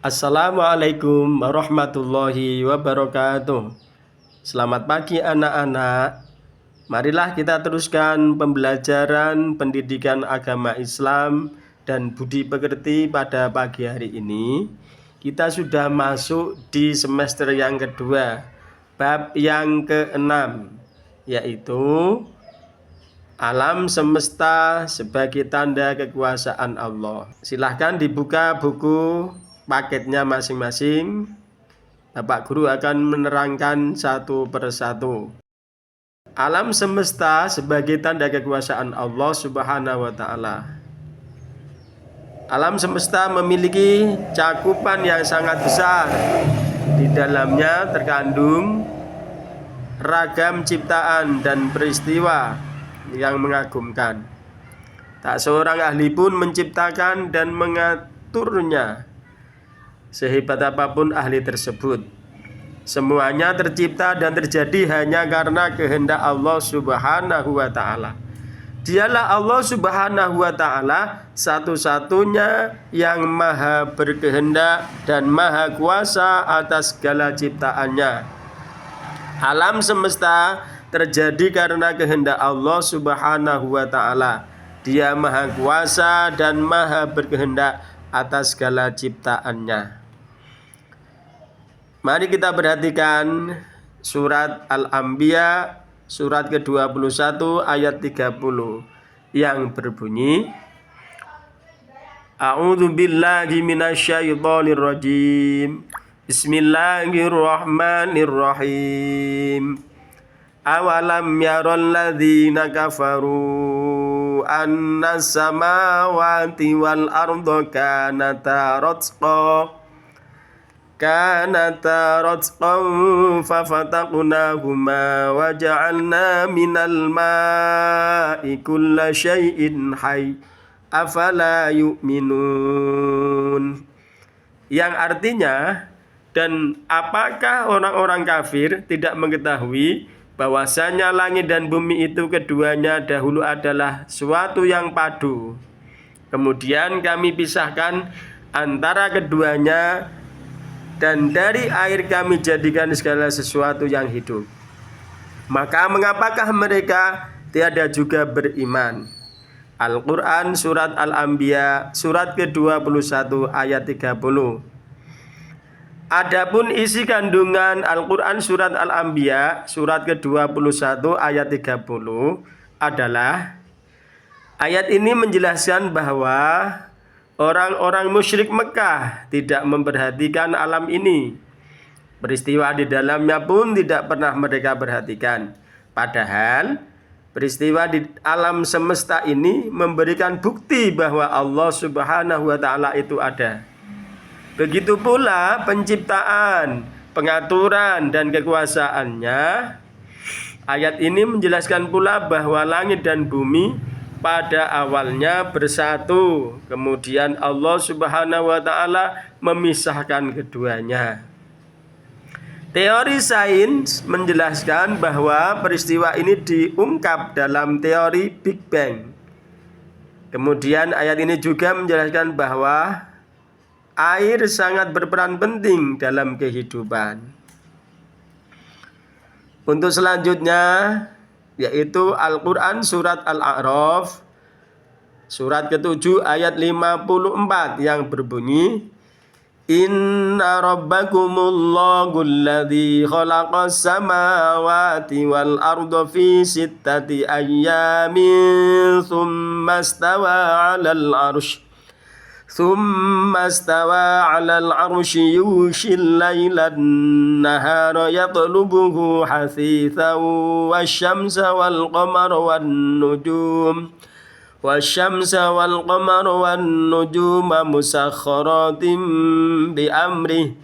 Assalamualaikum warahmatullahi wabarakatuh. Selamat pagi anak-anak. Marilah kita teruskan pembelajaran pendidikan agama Islam dan budi pekerti pada pagi hari ini. Kita sudah masuk di semester yang kedua, bab yang ke-6, yaitu alam semesta sebagai tanda kekuasaan Allah. Silahkan dibuka buku paketnya masing-masing. Bapak Guru akan menerangkan satu persatu. Alam semesta sebagai tanda kekuasaan Allah Subhanahu wa Ta'ala. Alam semesta memiliki cakupan yang sangat besar. Di dalamnya terkandung ragam ciptaan dan peristiwa yang mengagumkan. Tak seorang ahli pun menciptakan dan mengaturnya, sehebat apapun ahli tersebut. Semuanya tercipta dan terjadi hanya karena kehendak Allah Subhanahu wa Ta'ala. Dialah Allah Subhanahu wa Ta'ala satu-satunya yang maha berkehendak dan maha kuasa atas segala ciptaannya. Alam semesta terjadi karena kehendak Allah Subhanahu wa Ta'ala. Dia maha kuasa dan maha berkehendak atas segala ciptaannya. Mari kita perhatikan surat Al-Anbiya surat ke-21 ayat 30 yang berbunyi, A'udzu billahi minasyaitonir rajim. Bismillahirrahmanirrahim. Awalam yaral ladzina kafaru annas samawati wal arda kanata ratqan fafataqnahuma wa ja'alna minal ma'i kulla syai'in hayy afala yu'minun. Yang artinya, dan apakah orang-orang kafir tidak mengetahui bahwasanya langit dan bumi itu keduanya dahulu adalah suatu yang padu. Kemudian kami pisahkan antara keduanya, dan dari air kami jadikan segala sesuatu yang hidup. Maka mengapakah mereka tiada juga beriman? Al-Quran surat Al-Anbiya surat ke-21 ayat 30. Adapun isi kandungan Al-Quran surat Al-Anbiya surat ke-21 ayat 30 adalah, ayat ini menjelaskan bahwa orang-orang musyrik Mekah tidak memperhatikan alam ini. Peristiwa di dalamnya pun tidak pernah mereka perhatikan. Padahal peristiwa di alam semesta ini memberikan bukti bahwa Allah Subhanahu wa Ta'ala itu ada. Begitu pula penciptaan, pengaturan, dan kekuasaannya. Ayat ini menjelaskan pula bahwa langit dan bumi pada awalnya bersatu. Kemudian Allah Subhanahu wa Ta'ala memisahkan keduanya. Teori sains menjelaskan bahwa peristiwa ini diungkap dalam teori Big Bang. Kemudian ayat ini juga menjelaskan bahwa air sangat berperan penting dalam kehidupan. Untuk selanjutnya, yaitu Al-Quran surat Al-A'raf surat ke-7 ayat 54 yang berbunyi, Inna rabbakumullahu alladzi khalaqas samawati wal arda fi sittati ayyamin thumma istawa 'alal 'arsyi yughshil laila an-nahara yatlubuhu hasithan wasyamsa wal qamara wan nujuma musakhkharatin bi amri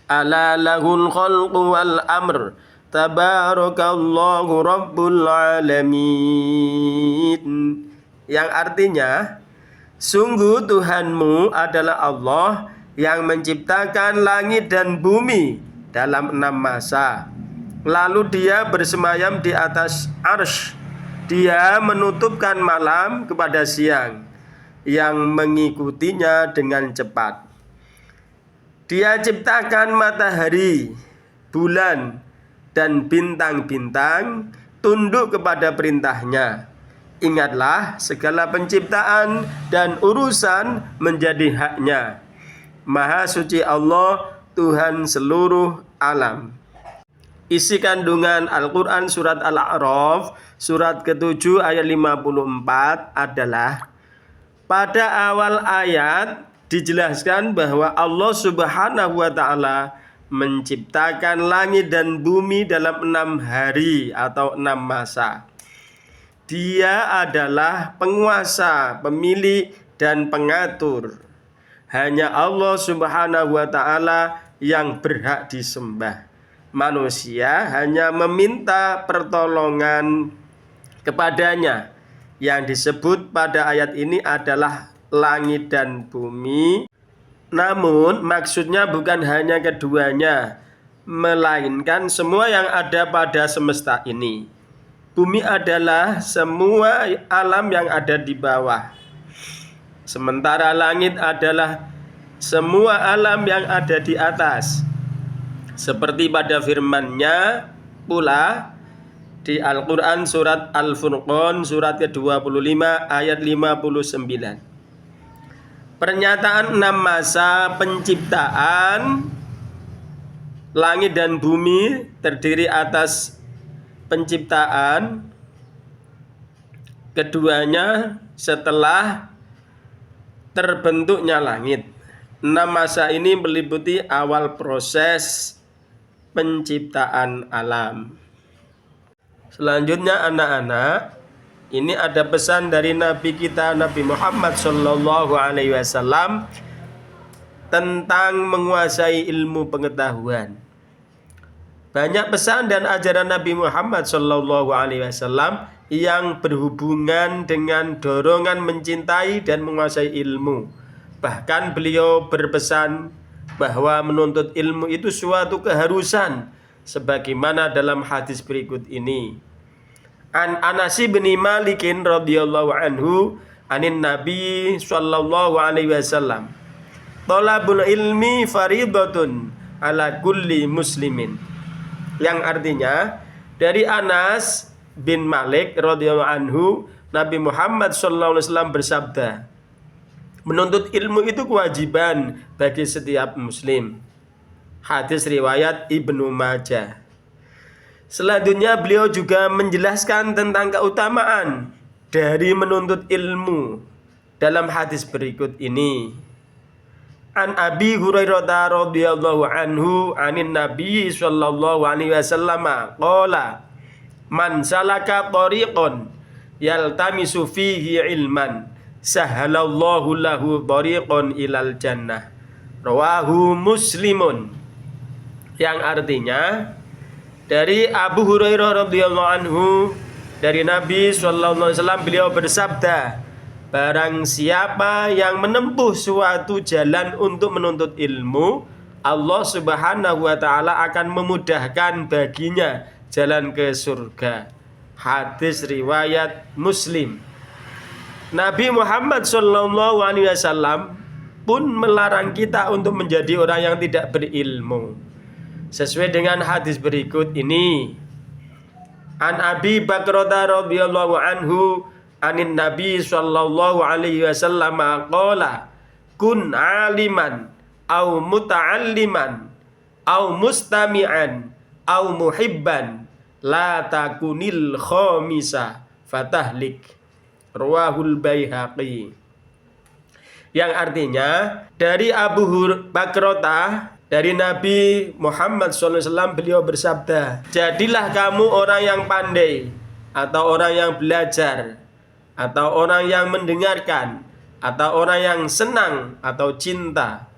ala lahul khalqu wal amr tabarakallahu rabbul alamin. Yang artinya, sungguh Tuhanmu adalah Allah yang menciptakan langit dan bumi dalam 6 masa. Lalu dia bersemayam di atas arsy. Dia menutupkan malam kepada siang yang mengikutinya dengan cepat. Dia ciptakan matahari, bulan, dan bintang-bintang tunduk kepada perintahnya. Ingatlah, segala penciptaan dan urusan menjadi haknya. Maha suci Allah, Tuhan seluruh alam. Isi kandungan Al-Quran surat Al-A'raf, surat ke-7 ayat 54 adalah, pada awal ayat dijelaskan bahwa Allah Subhanahu wa Ta'ala menciptakan langit dan bumi dalam 6 hari atau 6 masa. Dia adalah penguasa, pemilik, dan pengatur. Hanya Allah Subhanahu wa Ta'ala yang berhak disembah. Manusia hanya meminta pertolongan kepadanya. Yang disebut pada ayat ini adalah langit dan bumi. Namun maksudnya bukan hanya keduanya, melainkan semua yang ada pada semesta ini. Bumi adalah semua alam yang ada di bawah. Sementara langit adalah semua alam yang ada di atas. Seperti pada firman-Nya pula di Al-Quran surat Al-Furqan surat ke-25 ayat 59. Pernyataan 6 masa penciptaan langit dan bumi terdiri atas penciptaan keduanya setelah terbentuknya langit. 6 masa ini meliputi awal proses penciptaan alam. Selanjutnya anak-anak, ini ada pesan dari Nabi kita Nabi Muhammad Sallallahu Alaihi Wasallam tentang menguasai ilmu pengetahuan. Banyak pesan dan ajaran Nabi Muhammad Sallallahu Alaihi Wasallam yang berhubungan dengan dorongan mencintai dan menguasai ilmu. Bahkan beliau berpesan bahwa menuntut ilmu itu suatu keharusan, sebagaimana dalam hadis berikut ini. An Anas bin Malik radhiyallahu anhu anin Nabi sallallahu alaihi wasallam, talabul ilmi faridatun ala kulli muslimin. Yang artinya, dari Anas bin Malik radhiyallahu anhu, Nabi Muhammad sallallahu alaihi wasallam bersabda, menuntut ilmu itu kewajiban bagi setiap muslim. Hadis riwayat Ibnu Majah. Selanjutnya beliau juga menjelaskan tentang keutamaan dari menuntut ilmu dalam hadis berikut ini. An Abi Hurairah radhiyallahu anhu anin Nabi sallallahu alaihi wasallam qala, man salaka tariqan yaltamisu fihi ilman sahalallahu lahu tariqan ilal jannah. Rawahu Muslimun. Yang artinya, dari Abu Hurairah radhiyallahu anhu, dari Nabi sallallahu alaihi wasallam, beliau bersabda, barang siapa yang menempuh suatu jalan untuk menuntut ilmu, Allah Subhanahu wa Ta'ala akan memudahkan baginya jalan ke surga. Hadis riwayat Muslim. Nabi Muhammad sallallahu alaihi wasallam pun melarang kita untuk menjadi orang yang tidak berilmu. Sesuai dengan hadis berikut ini. An Abi Bakrah radhiyallahu anhu anin Nabi sallallahu alaihi wasallam qala, kun aliman au muta'alliman au mustami'an au muhibban la takunil khamisa fatahlik. Rawahul Baihaqi. Yang artinya, dari Abu Bakrah dari Nabi Muhammad SAW, beliau bersabda, jadilah kamu orang yang pandai, atau orang yang belajar, atau orang yang mendengarkan, atau orang yang senang atau cinta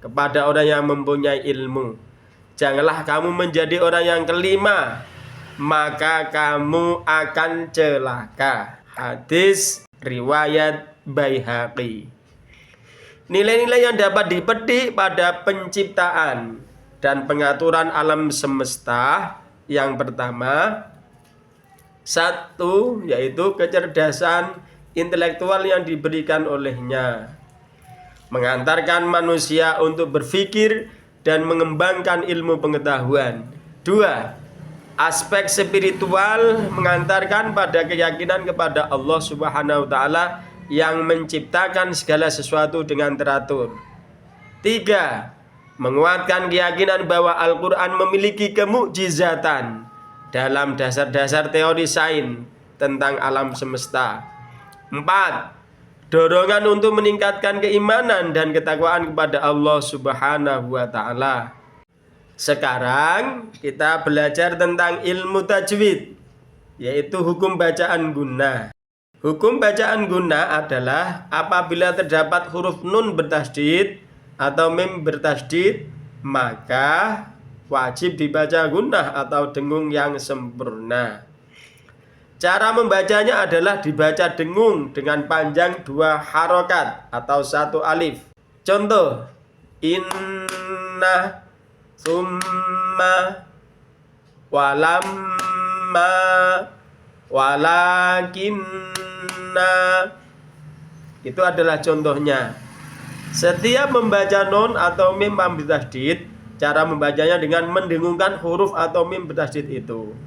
kepada orang yang mempunyai ilmu. Janganlah kamu menjadi orang yang kelima, maka kamu akan celaka. Hadis riwayat Baihaqi. Nilai-nilai yang dapat dipetik pada penciptaan dan pengaturan alam semesta. Yang pertama, satu, yaitu kecerdasan intelektual yang diberikan olehnya. mengantarkan manusia untuk berpikir dan mengembangkan ilmu pengetahuan. 2. Aspek spiritual mengantarkan pada keyakinan kepada Allah Subhanahu wa taala yang menciptakan segala sesuatu dengan teratur. 3. Menguatkan keyakinan bahwa Al-Quran memiliki kemukjizatan dalam dasar-dasar teori sains tentang alam semesta. 4. Dorongan untuk meningkatkan keimanan dan ketakwaan kepada Allah Subhanahu wa taala. Sekarang kita belajar tentang ilmu tajwid, yaitu hukum bacaan gunnah. Hukum bacaan gunnah adalah apabila terdapat huruf nun bertasydid atau mim bertasydid, maka wajib dibaca gunnah atau dengung yang sempurna. Cara membacanya adalah dibaca dengung dengan panjang 2 harokat atau 1 alif. Contoh, inna, summa, walamma, walakinna. Itu adalah contohnya. Setiap membaca nun atau mim bertasydid, cara membacanya dengan mendengungkan huruf atau mim bertasydid itu.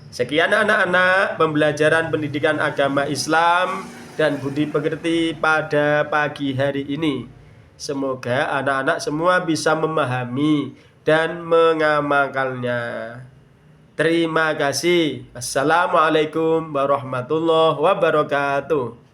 Sekian anak-anak pembelajaran pendidikan agama Islam dan budi pekerti pada pagi hari ini. Semoga anak-anak semua bisa memahami dan mengamalkannya. Terima kasih. Assalamualaikum warahmatullahi wabarakatuh.